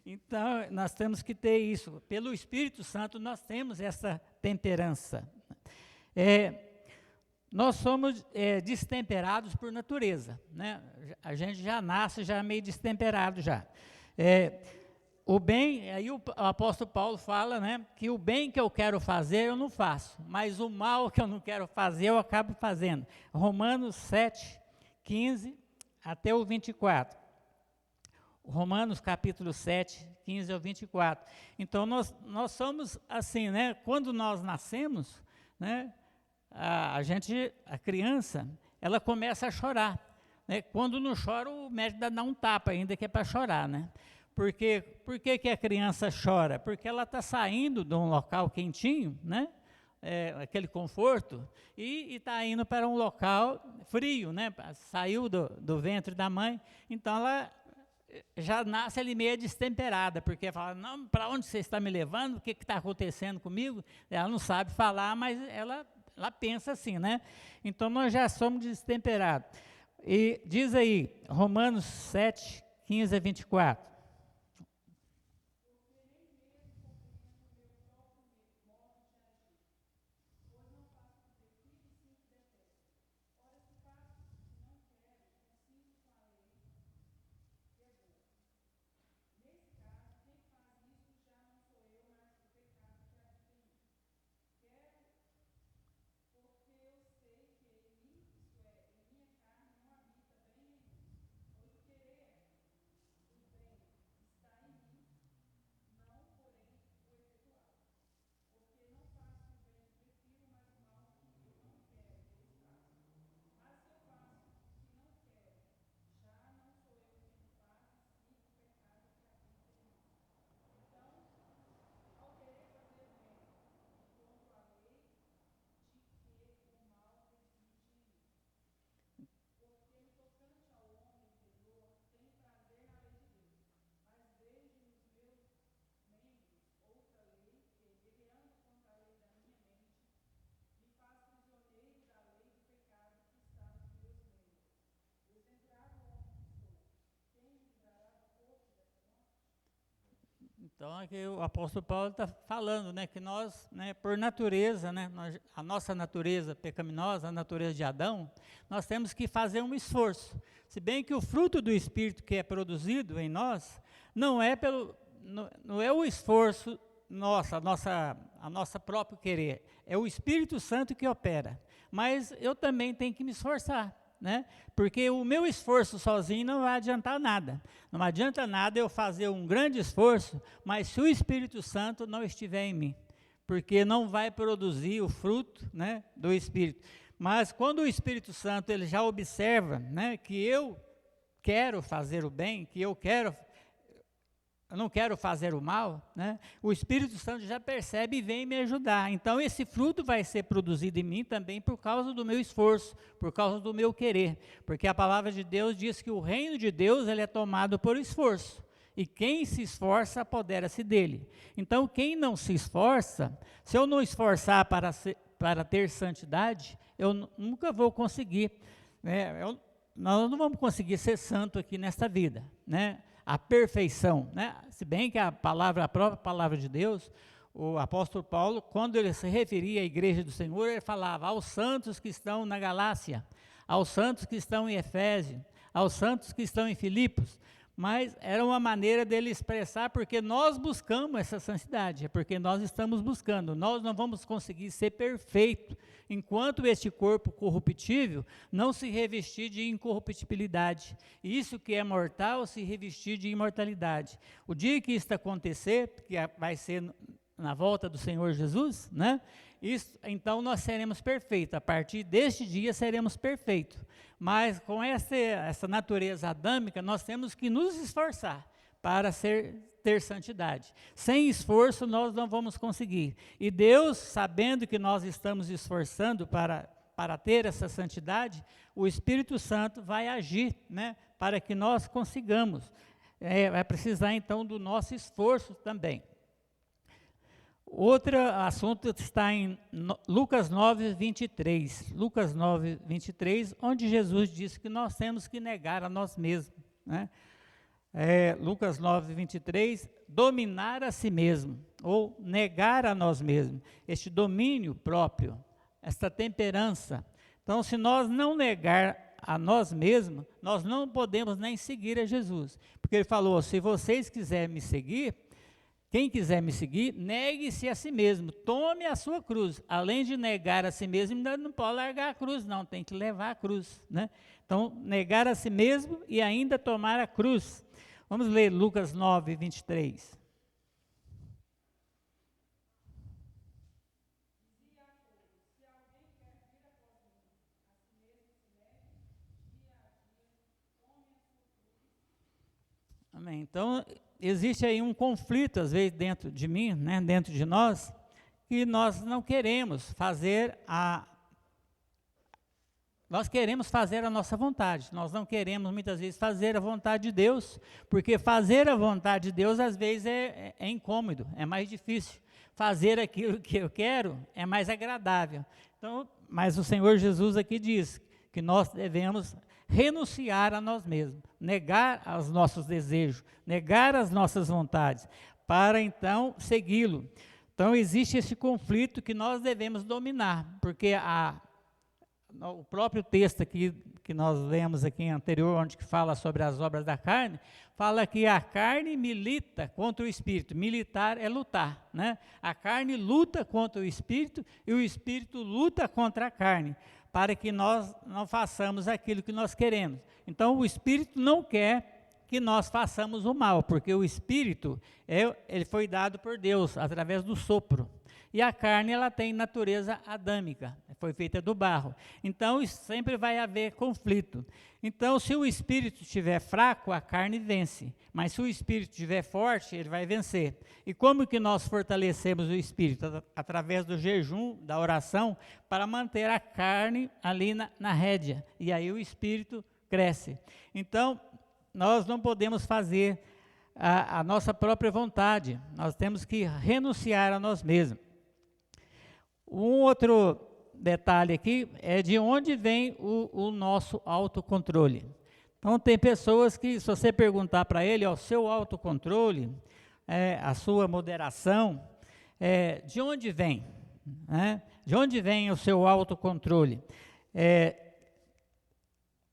Então, nós temos que ter isso. Pelo Espírito Santo, nós temos essa temperança. Nós somos destemperados por natureza, né? A gente já nasce já meio destemperado já. O bem, aí o apóstolo Paulo fala, né, que o bem que eu quero fazer eu não faço, mas o mal que eu não quero fazer eu acabo fazendo. Romanos 7, 15 até o 24. Romanos capítulo 7, 15 ao 24. Então, nós somos assim, né? Quando nós nascemos, né? A criança, ela começa a chorar, né? Quando não chora, o médico dá um tapa ainda, que é para chorar, né? Por que a criança chora? Porque ela está saindo de um local quentinho, né? Aquele conforto, e está indo para um local frio, né? Saiu do ventre da mãe, então ela já nasce ali meio destemperada, porque fala, não, para onde você está me levando? O que está acontecendo comigo? Ela não sabe falar, mas ela pensa assim, né? Então, nós já somos destemperados. E diz aí, Romanos 7, 15 a 24. Então, aqui o apóstolo Paulo está falando, né, que nós, né, por natureza, né, a nossa natureza pecaminosa, a natureza de Adão, nós temos que fazer um esforço. Se bem que o fruto do Espírito que é produzido em nós, não é o esforço nosso, a nossa próprio querer, é o Espírito Santo que opera. Mas eu também tenho que me esforçar, né? Porque o meu esforço sozinho não vai adiantar nada. Não adianta nada eu fazer um grande esforço, mas se o Espírito Santo não estiver em mim, porque não vai produzir o fruto, né, do Espírito. Mas quando o Espírito Santo ele já observa, né, que eu quero fazer o bem, que eu não quero fazer o mal, né? O Espírito Santo já percebe e vem me ajudar. Então, esse fruto vai ser produzido em mim também por causa do meu esforço, por causa do meu querer. Porque a palavra de Deus diz que o reino de Deus ele é tomado por esforço. E quem se esforça, apodera-se dele. Então, quem não se esforça, se eu não esforçar para ter santidade, eu nunca vou conseguir. Né? Nós não vamos conseguir ser santo aqui nesta vida, né? A perfeição, né? Se bem que a própria palavra de Deus, o apóstolo Paulo, quando ele se referia à igreja do Senhor, ele falava aos santos que estão na Galácia, aos santos que estão em Efésio, aos santos que estão em Filipos, mas era uma maneira dele expressar, porque nós buscamos essa santidade, é porque nós estamos buscando, nós não vamos conseguir ser perfeito, enquanto este corpo corruptível não se revestir de incorruptibilidade, e isso que é mortal se revestir de imortalidade. O dia que isso acontecer, que vai ser na volta do Senhor Jesus, né? Então nós seremos perfeitos, a partir deste dia seremos perfeitos, mas com essa natureza adâmica, nós temos que nos esforçar para ter santidade. Sem esforço nós não vamos conseguir, e Deus, sabendo que nós estamos esforçando para ter essa santidade, o Espírito Santo vai agir, né, para que nós consigamos. Vai precisar então do nosso esforço também. Outro assunto está em Lucas 9, 23. Lucas 9, 23, onde Jesus disse que nós temos que negar a nós mesmos, né? Lucas 9, 23, dominar a si mesmo, ou negar a nós mesmos, este domínio próprio, esta temperança. Então, se nós não negar a nós mesmos, nós não podemos nem seguir a Jesus, porque ele falou, se vocês quiserem me seguir, quem quiser me seguir, negue-se a si mesmo, tome a sua cruz. Além de negar a si mesmo, ainda não pode largar a cruz, não, tem que levar a cruz, né? Então, negar a si mesmo e ainda tomar a cruz. Vamos ler Lucas 9, 23. Amém. Então, existe aí um conflito, às vezes, dentro de mim, né, dentro de nós, que nós não queremos fazer nós queremos fazer a nossa vontade, nós não queremos, muitas vezes, fazer a vontade de Deus, porque fazer a vontade de Deus, às vezes, é incômodo, é mais difícil. Fazer aquilo que eu quero é mais agradável. Então, mas o Senhor Jesus aqui diz que nós devemos renunciar a nós mesmos, negar os nossos desejos, negar as nossas vontades, para então segui-lo. Então existe esse conflito que nós devemos dominar, porque o próprio texto aqui, que nós lemos aqui anterior, onde que fala sobre as obras da carne, fala que a carne milita contra o espírito. Militar é lutar, né? A carne luta contra o espírito e o espírito luta contra a carne, para que nós não façamos aquilo que nós queremos. Então, o Espírito não quer que nós façamos o mal, porque o Espírito, ele foi dado por Deus, através do sopro. E a carne, ela tem natureza adâmica, foi feita do barro. Então, sempre vai haver conflito. Então, se o Espírito estiver fraco, a carne vence. Mas se o Espírito estiver forte, ele vai vencer. E como que nós fortalecemos o Espírito? Através do jejum, da oração, para manter a carne ali na rédea. E aí o Espírito cresce. Então, nós não podemos fazer a nossa própria vontade. Nós temos que renunciar a nós mesmos. Um outro detalhe aqui é de onde vem o nosso autocontrole. Então, tem pessoas que, se você perguntar para ele, o seu autocontrole, a sua moderação, de onde vem? Né? De onde vem o seu autocontrole?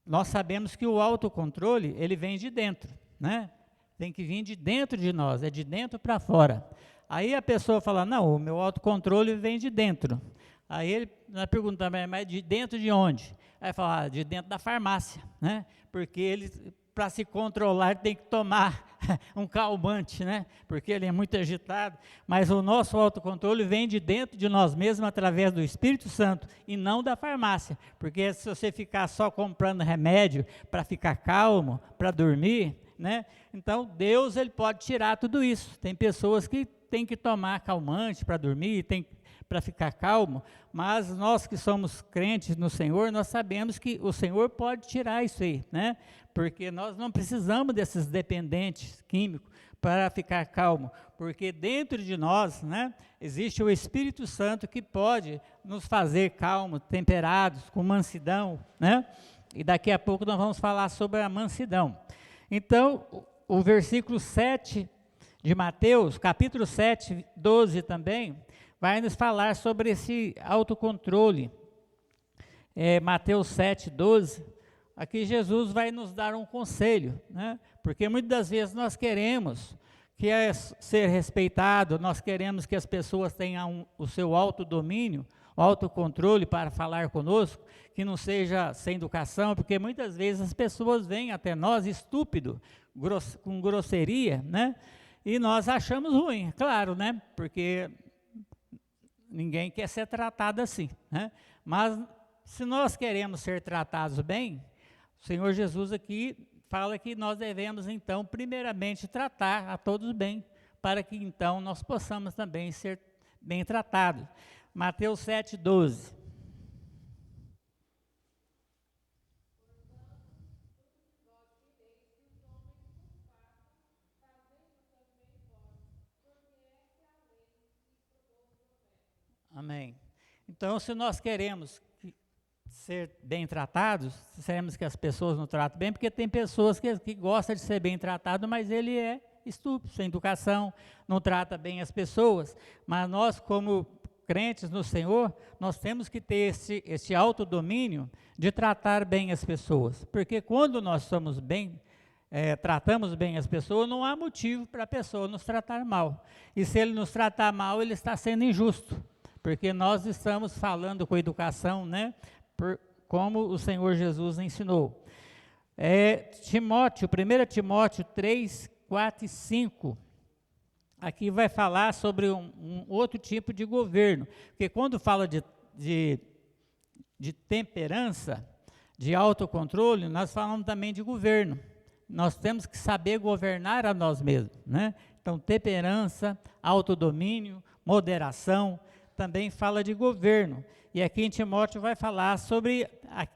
Nós sabemos que o autocontrole, ele vem de dentro, né? Tem que vir de dentro de nós, é de dentro para fora. Aí a pessoa fala, não, o meu autocontrole vem de dentro. Aí nós perguntamos, mas de dentro de onde? Aí fala, de dentro da farmácia, né? Porque ele, para se controlar, tem que tomar um calmante, né? Porque ele é muito agitado. Mas o nosso autocontrole vem de dentro de nós mesmos, através do Espírito Santo, e não da farmácia. Porque se você ficar só comprando remédio para ficar calmo, para dormir, né? Então, Deus, ele pode tirar tudo isso. Tem pessoas que têm que tomar calmante para dormir, para ficar calmo, mas nós que somos crentes no Senhor, nós sabemos que o Senhor pode tirar isso aí, né? Porque nós não precisamos desses dependentes químicos para ficar calmo, porque dentro de nós, né, existe o Espírito Santo que pode nos fazer calmos, temperados, com mansidão, né? E daqui a pouco nós vamos falar sobre a mansidão. Então, o versículo 7 de Mateus, capítulo 7, 12 também, vai nos falar sobre esse autocontrole. Mateus 7, 12, aqui Jesus vai nos dar um conselho, né? Porque muitas das vezes nós queremos ser respeitado, nós queremos que as pessoas tenham o seu autodomínio, o autocontrole para falar conosco, que não seja sem educação, porque muitas vezes as pessoas vêm até nós estúpido, com grosseria, né? E nós achamos ruim, claro, né? Porque ninguém quer ser tratado assim, né? Mas se nós queremos ser tratados bem, o Senhor Jesus aqui fala que nós devemos então primeiramente tratar a todos bem, para que então nós possamos também ser bem tratados. Mateus 7, 12. Amém. Então, se nós queremos ser bem tratados, se queremos que as pessoas nos tratem bem, porque tem pessoas que gostam de ser bem tratado, mas ele é estúpido, sem educação, não trata bem as pessoas. Mas nós, como crentes no Senhor, nós temos que ter esse autodomínio de tratar bem as pessoas, porque quando nós somos bem, tratamos bem as pessoas, não há motivo para a pessoa nos tratar mal. E se ele nos tratar mal, ele está sendo injusto, porque nós estamos falando com educação, né? Como o Senhor Jesus ensinou. 1 Timóteo 3, 4 e 5. Aqui vai falar sobre um outro tipo de governo, porque quando fala de temperança, de autocontrole, nós falamos também de governo. Nós temos que saber governar a nós mesmos, né? Então, temperança, autodomínio, moderação, também fala de governo. E aqui em Timóteo vai falar sobre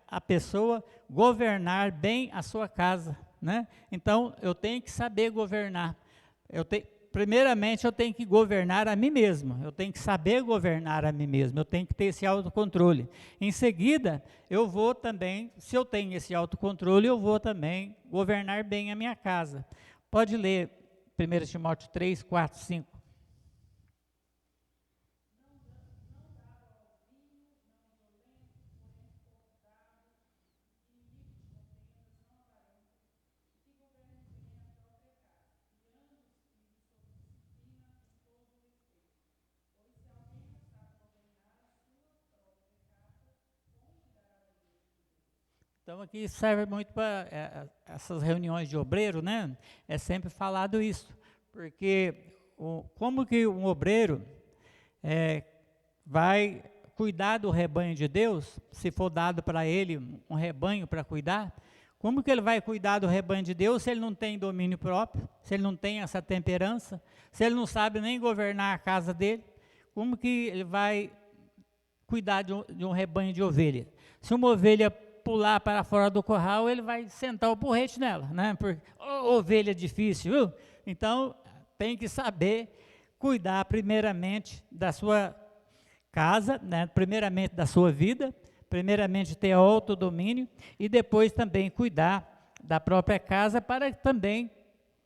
a pessoa governar bem a sua casa, né? Então, eu tenho que saber governar. Primeiramente, eu tenho que governar a mim mesmo, eu tenho que saber governar a mim mesmo, eu tenho que ter esse autocontrole. Em seguida, eu vou também, se eu tenho esse autocontrole, eu vou também governar bem a minha casa. Pode ler 1 Timóteo 3, 4, 5. Então, aqui serve muito para essas reuniões de obreiro, né? É sempre falado isso, porque como que um obreiro vai cuidar do rebanho de Deus, se for dado para ele um rebanho para cuidar, como que ele vai cuidar do rebanho de Deus se ele não tem domínio próprio, se ele não tem essa temperança, se ele não sabe nem governar a casa dele? Como que ele vai cuidar de um rebanho de ovelha? Se uma ovelha pular para fora do curral, ele vai sentar o porrete nela, né? Porque ovelha difícil, viu? Então, tem que saber cuidar primeiramente da sua casa, né? Primeiramente da sua vida, primeiramente ter autodomínio e depois também cuidar da própria casa para também,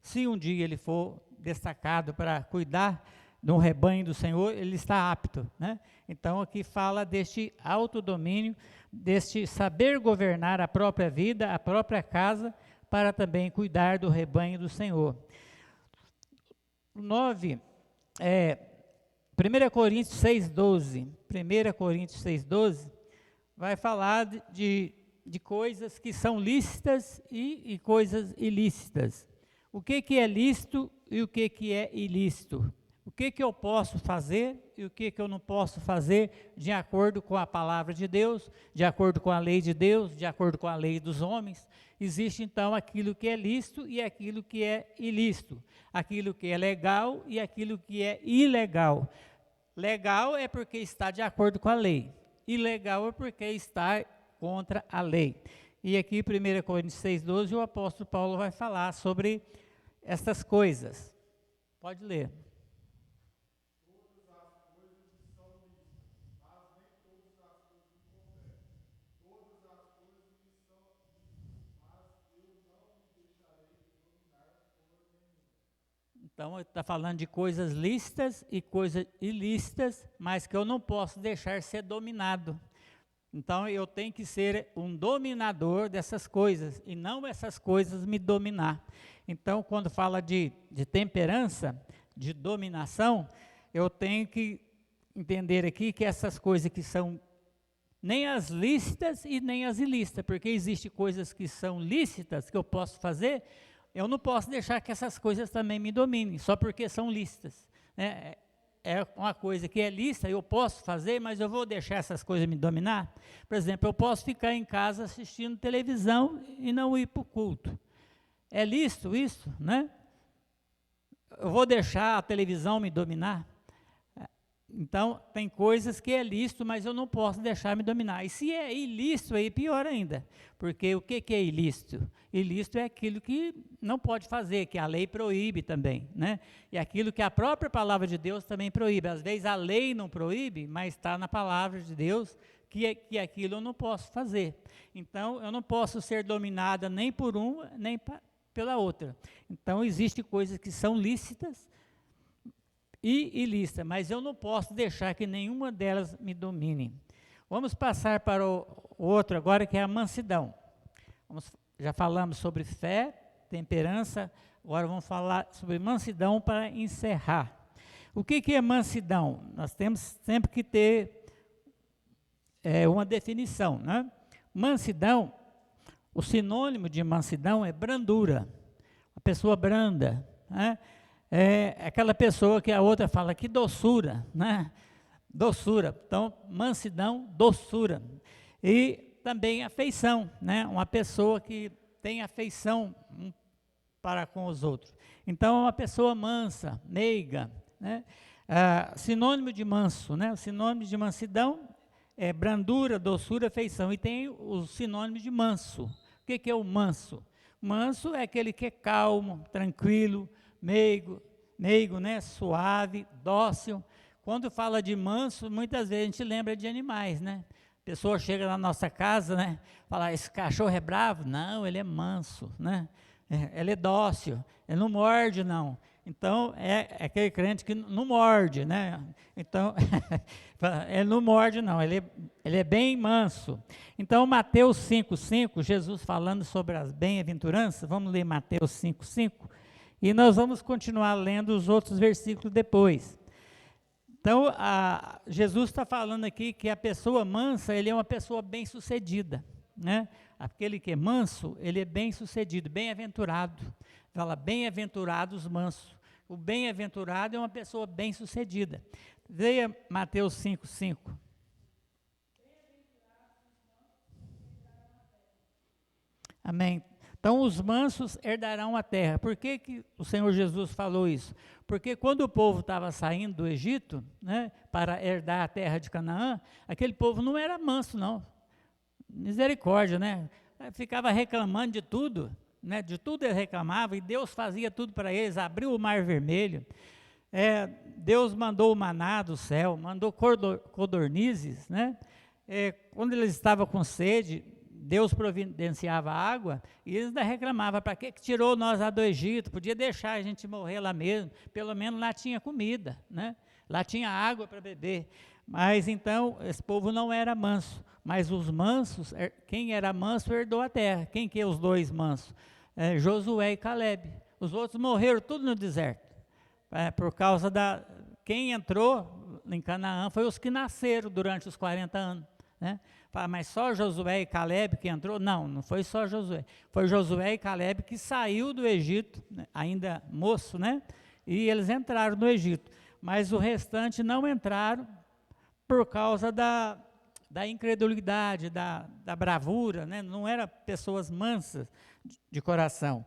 se um dia ele for destacado para cuidar de um rebanho do Senhor, ele está apto, né? Então aqui fala deste autodomínio, deste saber governar a própria vida, a própria casa, para também cuidar do rebanho do Senhor. 9, 1 Coríntios 6,12. 1 Coríntios 6,12 vai falar de coisas que são lícitas e coisas ilícitas. O que é lícito e o que é ilícito? O que eu posso fazer e o que eu não posso fazer de acordo com a palavra de Deus, de acordo com a lei de Deus, de acordo com a lei dos homens. Existe então aquilo que é lícito e aquilo que é ilícito, aquilo que é legal e aquilo que é ilegal. Legal é porque está de acordo com a lei, ilegal é porque está contra a lei. E aqui, 1 Coríntios 6,12, o apóstolo Paulo vai falar sobre essas coisas. Pode ler. Então, está falando de coisas lícitas e coisas ilícitas, mas que eu não posso deixar ser dominado. Então, eu tenho que ser um dominador dessas coisas, e não essas coisas me dominar. Então, quando fala de temperança, de dominação, eu tenho que entender aqui que essas coisas que são nem as lícitas e nem as ilícitas, porque existem coisas que são lícitas, que eu posso fazer, eu não posso deixar que essas coisas também me dominem, só porque são lícitas, né? É uma coisa que é lícita, eu posso fazer, mas eu vou deixar essas coisas me dominar? Por exemplo, eu posso ficar em casa assistindo televisão e não ir para o culto. É lícito isso, né? Eu vou deixar a televisão me dominar? Então, tem coisas que é lícito, mas eu não posso deixar me dominar. E se é ilícito, aí pior ainda. Porque o que é ilícito? Ilícito é aquilo que não pode fazer, que a lei proíbe também, né? E aquilo que a própria palavra de Deus também proíbe. Às vezes a lei não proíbe, mas está na palavra de Deus que aquilo eu não posso fazer. Então, eu não posso ser dominada nem por uma, nem pela outra. Então, existem coisas que são lícitas e ilícita, mas eu não posso deixar que nenhuma delas me domine. Vamos passar para o outro agora, que é a mansidão. Já falamos sobre fé, temperança, agora vamos falar sobre mansidão para encerrar. O que é mansidão? Nós temos sempre que ter uma definição, né? Mansidão, o sinônimo de mansidão é brandura, a pessoa branda, né? É aquela pessoa que a outra fala, que doçura, né? Doçura. Então, mansidão, doçura. E também afeição, né? Uma pessoa que tem afeição para com os outros. Então, é uma pessoa mansa, meiga, né? Sinônimo de manso, né? O sinônimo de mansidão é brandura, doçura, afeição. E tem o sinônimo de manso. O que é o manso? Manso é aquele que é calmo, tranquilo, meigo, né, suave, dócil. Quando fala de manso, muitas vezes a gente lembra de animais, né? A pessoa chega na nossa casa, né, fala, esse cachorro é bravo? Não, ele é manso, né? Ele é dócil, ele não morde, não. Então, é aquele crente que não morde, né? Então, ele não morde, não, ele é bem manso. Então, Mateus 5,5, Jesus falando sobre as bem-aventuranças, vamos ler Mateus 5,5, e nós vamos continuar lendo os outros versículos depois. Então, Jesus está falando aqui que a pessoa mansa, ele é uma pessoa bem-sucedida, né? Aquele que é manso, ele é bem-sucedido, bem-aventurado. Fala, bem-aventurados mansos. O bem-aventurado é uma pessoa bem-sucedida. Leia Mateus 5,5. Amém. Então, os mansos herdarão a terra. Por que o Senhor Jesus falou isso? Porque quando o povo estava saindo do Egito, né, para herdar a terra de Canaã, aquele povo não era manso, não. Misericórdia, né? Ficava reclamando de tudo, né? De tudo ele reclamava, e Deus fazia tudo para eles, abriu o mar vermelho. Deus mandou o maná do céu, mandou codornizes, né? Quando eles estavam com sede, Deus providenciava água, e eles ainda reclamavam, para que tirou nós lá do Egito? Podia deixar a gente morrer lá mesmo, pelo menos lá tinha comida, né? Lá tinha água para beber. Mas então, esse povo não era manso, mas os mansos, quem era manso herdou a terra. Quem que é os dois mansos? Josué e Caleb. Os outros morreram tudo no deserto, por causa quem entrou em Canaã foi os que nasceram durante os 40 anos, né? Mas só Josué e Caleb que entrou? Não, não foi só Josué. Foi Josué e Caleb que saiu do Egito, né, ainda moço, né? E eles entraram no Egito. Mas o restante não entraram por causa da incredulidade, da bravura, né? Não eram pessoas mansas de coração.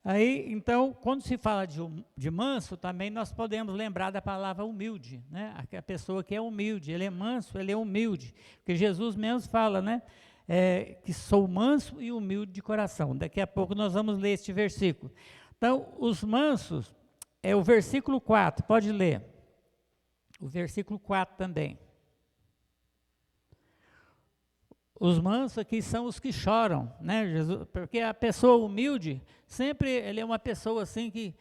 Aí, então, quando se fala de manso, também nós podemos lembrar da palavra humilde, né? A pessoa que é humilde, ele é manso, ele é humilde, porque Jesus mesmo fala, né? Que sou manso e humilde de coração. Daqui a pouco nós vamos ler este versículo. Então, os mansos, é o versículo 4, pode ler. O versículo 4 também. Os mansos aqui são os que choram, né, Jesus? Porque a pessoa humilde, sempre ele é uma pessoa assim que,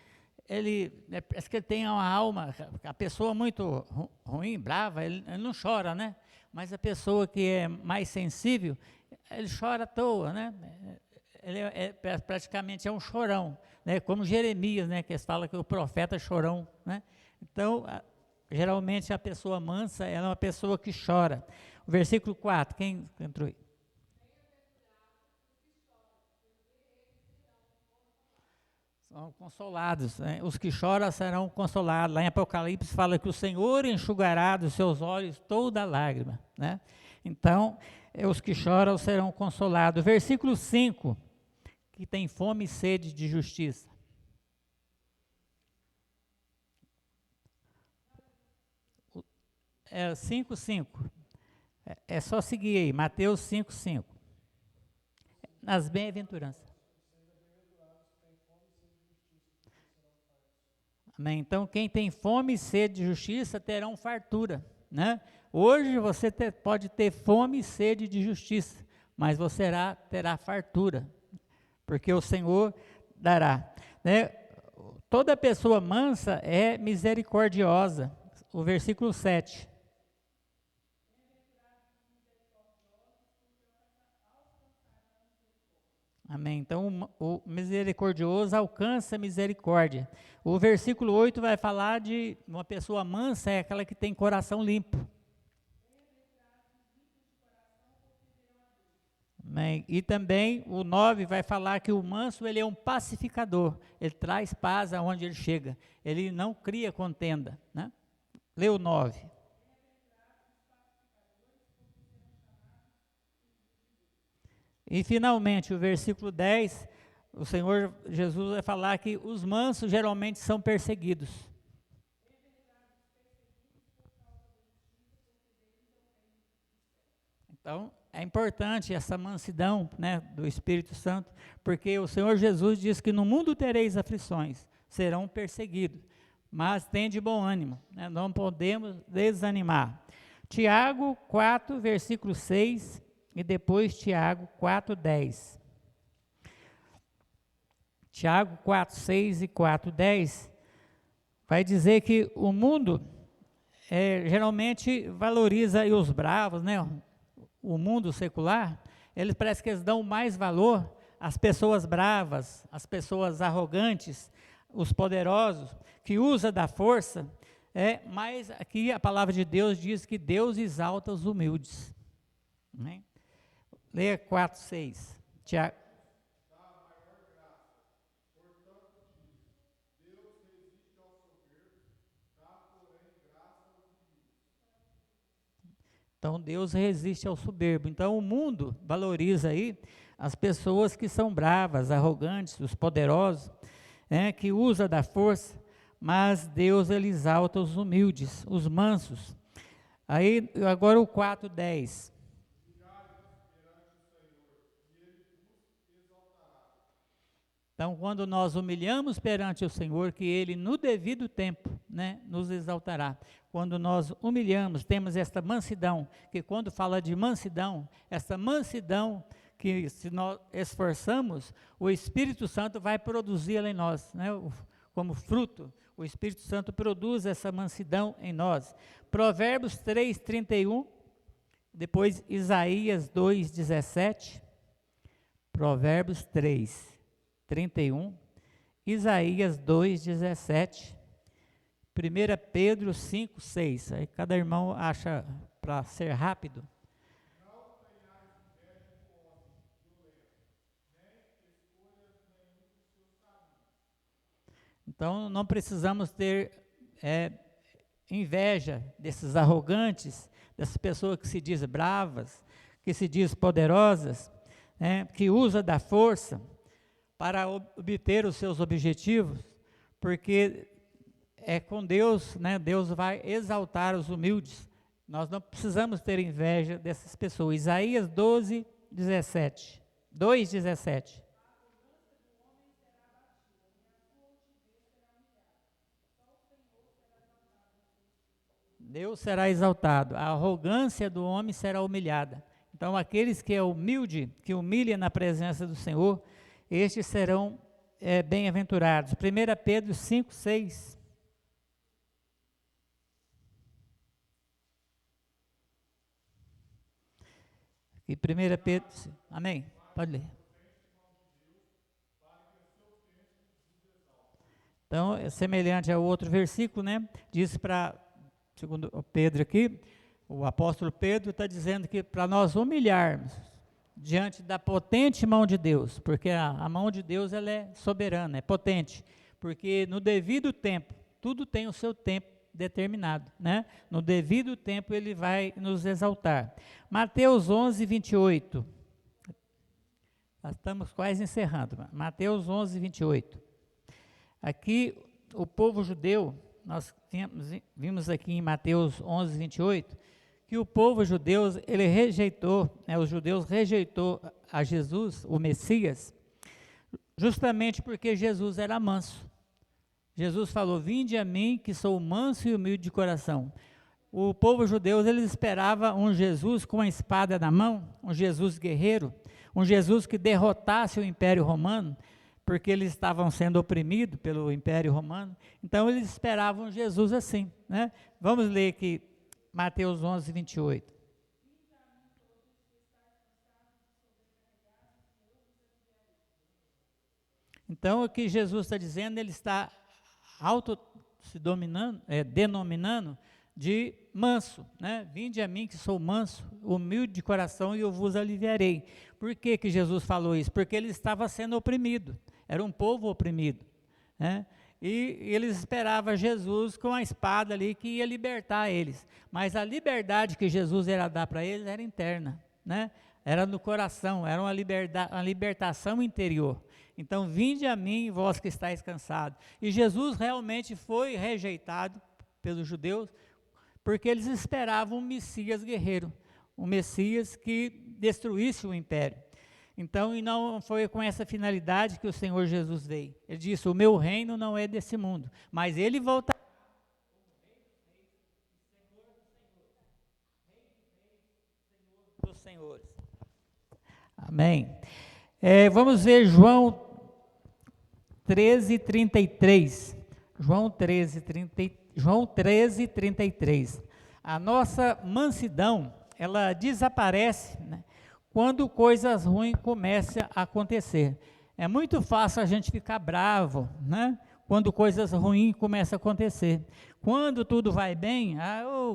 parece que ele tem uma alma, a pessoa muito ruim, brava, ele não chora, né? Mas a pessoa que é mais sensível, ele chora à toa, né? Ele praticamente é um chorão, né? Como Jeremias, né? Que eles falam que o profeta é chorão, né? Então, geralmente a pessoa mansa, ela é uma pessoa que chora. O versículo 4, quem entrou aí? São consolados, né? Os que choram serão consolados. Lá em Apocalipse fala que o Senhor enxugará dos seus olhos toda lágrima, né? Então, os que choram serão consolados. Versículo 5, que tem fome e sede de justiça. É 5:5. É só seguir aí, Mateus 5:5. Nas bem-aventuranças. Amém? Então, quem tem fome e sede de justiça terão fartura, né? Hoje você pode ter fome e sede de justiça, mas você terá fartura, porque o Senhor dará, né? Toda pessoa mansa é misericordiosa. O versículo 7. Amém. Então, o misericordioso alcança misericórdia. O versículo 8 vai falar de uma pessoa mansa, é aquela que tem coração limpo. Amém. E também o 9 vai falar que o manso, ele é um pacificador. Ele traz paz aonde ele chega. Ele não cria contenda, né? Lê o 9. E finalmente, o versículo 10, o Senhor Jesus vai falar que os mansos geralmente são perseguidos. Então, é importante essa mansidão, né, do Espírito Santo, porque o Senhor Jesus diz que no mundo tereis aflições, serão perseguidos, mas tem de bom ânimo, né, não podemos desanimar. Tiago 4, versículo 6, e depois Tiago 4:10. Tiago 4:6 e 4:10 vai dizer que o mundo geralmente valoriza aí os bravos, né? O mundo secular, eles parece que eles dão mais valor às pessoas bravas, às pessoas arrogantes, os poderosos, que usam da força, mas aqui a palavra de Deus diz que Deus exalta os humildes, né? Leia 4:6. Tiago. Então Deus resiste ao soberbo. Então o mundo valoriza aí as pessoas que são bravas, arrogantes, os poderosos, que usa da força, mas Deus ele exalta os humildes, os mansos. Aí agora o 4:10. Então, quando nós humilhamos perante o Senhor, que Ele, no devido tempo, né, nos exaltará. Quando nós humilhamos, temos esta mansidão, que quando fala de mansidão, essa mansidão que se nós esforçamos, o Espírito Santo vai produzi-la em nós, né? Como fruto, o Espírito Santo produz essa mansidão em nós. Provérbios 3:31, depois Isaías 2:17, Provérbios 3:31, Isaías 2:17, 1 Pedro 5:6. Aí cada irmão acha para ser rápido. Então, não precisamos ter inveja desses arrogantes, dessas pessoas que se dizem bravas, que se dizem poderosas, né, que usam da força para obter os seus objetivos, porque é com Deus, né, Deus vai exaltar os humildes. Nós não precisamos ter inveja dessas pessoas. Isaías 2:17. Deus será exaltado, a arrogância do homem será humilhada. Então, aqueles que é humilde, que humilha na presença do Senhor, estes serão bem-aventurados. 1 Pedro 5:6. E 1 Pedro, amém? Pode ler. Então, é semelhante ao outro versículo, né? Diz segundo o Pedro aqui, o apóstolo Pedro está dizendo que para nós humilharmos diante da potente mão de Deus, porque a mão de Deus ela é soberana, é potente, porque no devido tempo, tudo tem o seu tempo determinado, né? No devido tempo ele vai nos exaltar. Mateus 11:28. Nós estamos quase encerrando. Mateus 11:28. Aqui o povo judeu, nós vimos aqui em Mateus 11:28, que o povo judeu, ele rejeitou, os judeus rejeitou a Jesus, o Messias, justamente porque Jesus era manso. Jesus falou: vinde a mim, que sou manso e humilde de coração. O povo judeu, eles esperava um Jesus com a espada na mão, um Jesus guerreiro, um Jesus que derrotasse o Império Romano, porque eles estavam sendo oprimidos pelo Império Romano. Então, eles esperavam um Jesus assim, né? Vamos ler aqui, Mateus 11:28. Então, o que Jesus está dizendo, ele está denominando de manso, né? Vinde a mim que sou manso, humilde de coração, e eu vos aliviarei. Por que que Jesus falou isso? Porque ele estava sendo oprimido, era um povo oprimido, né? E eles esperavam Jesus com a espada ali que ia libertar eles, mas a liberdade que Jesus ia dar para eles era interna, né? Era no coração, era uma libertação interior. Então, vinde a mim, vós que estáis cansados. E Jesus realmente foi rejeitado pelos judeus, porque eles esperavam um Messias guerreiro, um Messias que destruísse o império. Então, e não foi com essa finalidade que o Senhor Jesus veio. Ele disse: o meu reino não é desse mundo, mas ele voltará. Dos senhores. Amém. Vamos ver João 13:33. João 13:33. A nossa mansidão, ela desaparece, né, quando coisas ruins começam a acontecer. É muito fácil a gente ficar bravo, né, quando coisas ruins começam a acontecer. Quando tudo vai bem,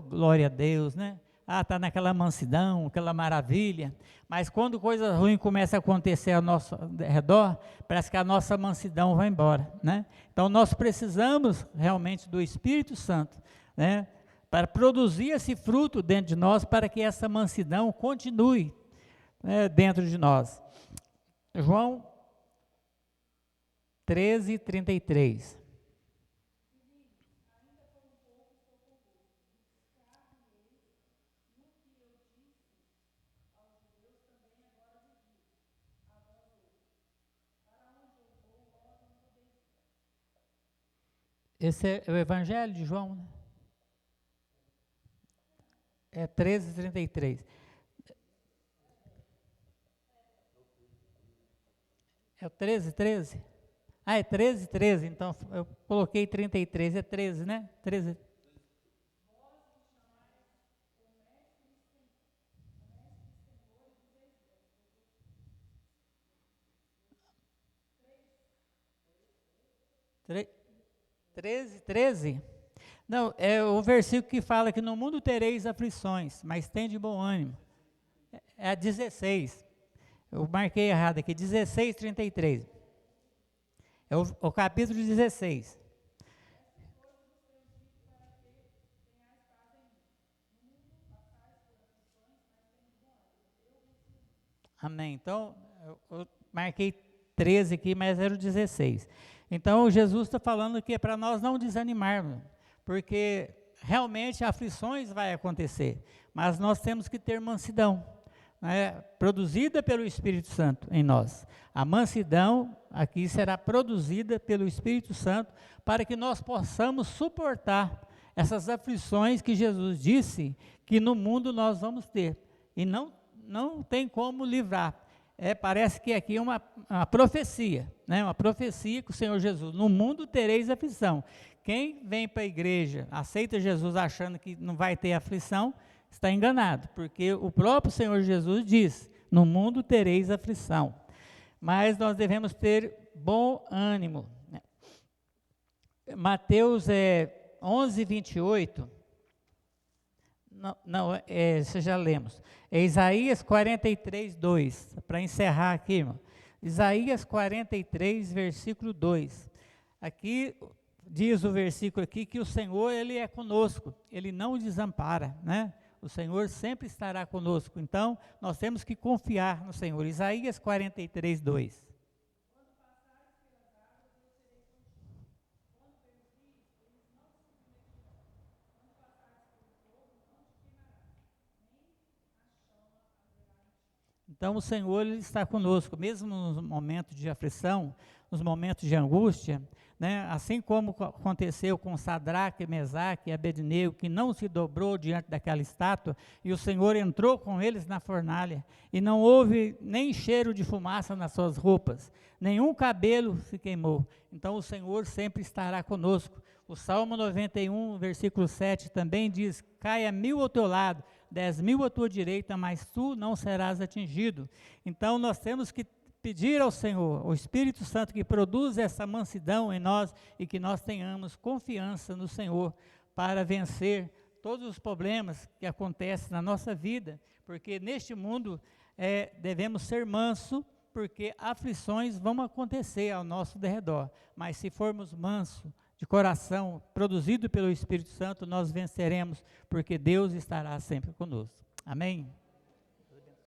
glória a Deus, né? Está naquela mansidão, aquela maravilha. Mas quando coisas ruins começam a acontecer ao nosso redor, parece que a nossa mansidão vai embora, né? Então, nós precisamos realmente do Espírito Santo, né, para produzir esse fruto dentro de nós, para que essa mansidão continue, né, dentro de nós. João 13:33. Esse é o Evangelho de João, né? É 13:33. É o 13, 13? Ah, é 13, 13. Então eu coloquei 33, é 13, né? 13. Tre- 13, 13? Não, é o versículo que fala que no mundo tereis aflições, mas tem de bom ânimo. É a 16. Eu marquei errado aqui, 16, 33. É o capítulo 16. Amém. Então, eu marquei 13 aqui, mas era o 16. Então, Jesus está falando que é para nós não desanimarmos, porque realmente aflições vai acontecer, mas nós temos que ter mansidão, né, produzida pelo Espírito Santo em nós. A mansidão aqui será produzida pelo Espírito Santo para que nós possamos suportar essas aflições que Jesus disse que no mundo nós vamos ter, e não tem como livrar. Parece que aqui é uma profecia, né? Uma profecia que o Senhor Jesus, no mundo tereis aflição. Quem vem para a igreja, aceita Jesus achando que não vai ter aflição, está enganado, porque o próprio Senhor Jesus diz, no mundo tereis aflição. Mas nós devemos ter bom ânimo. Mateus 11, 28... Não, isso já lemos. É Isaías 43, 2. Para encerrar aqui, irmão. Isaías 43, versículo 2. Aqui diz o versículo aqui que o Senhor, Ele é conosco. Ele não desampara, né? O Senhor sempre estará conosco. Então, nós temos que confiar no Senhor. Isaías 43, 2. Então o Senhor Ele está conosco, mesmo nos momentos de aflição, nos momentos de angústia, né? Assim como aconteceu com Sadraque, Mesaque e Abednego, que não se dobrou diante daquela estátua, e o Senhor entrou com eles na fornalha, e não houve nem cheiro de fumaça nas suas roupas, nenhum cabelo se queimou. Então o Senhor sempre estará conosco. O Salmo 91, versículo 7 também diz, caia 1000 ao teu lado, 10.000 à tua direita, mas tu não serás atingido. Então nós temos que pedir ao Senhor, o Espírito Santo, que produza essa mansidão em nós e que nós tenhamos confiança no Senhor para vencer todos os problemas que acontecem na nossa vida, porque neste mundo devemos ser manso, porque aflições vão acontecer ao nosso derredor, mas se formos mansos, de coração, produzido pelo Espírito Santo, nós venceremos, porque Deus estará sempre conosco. Amém?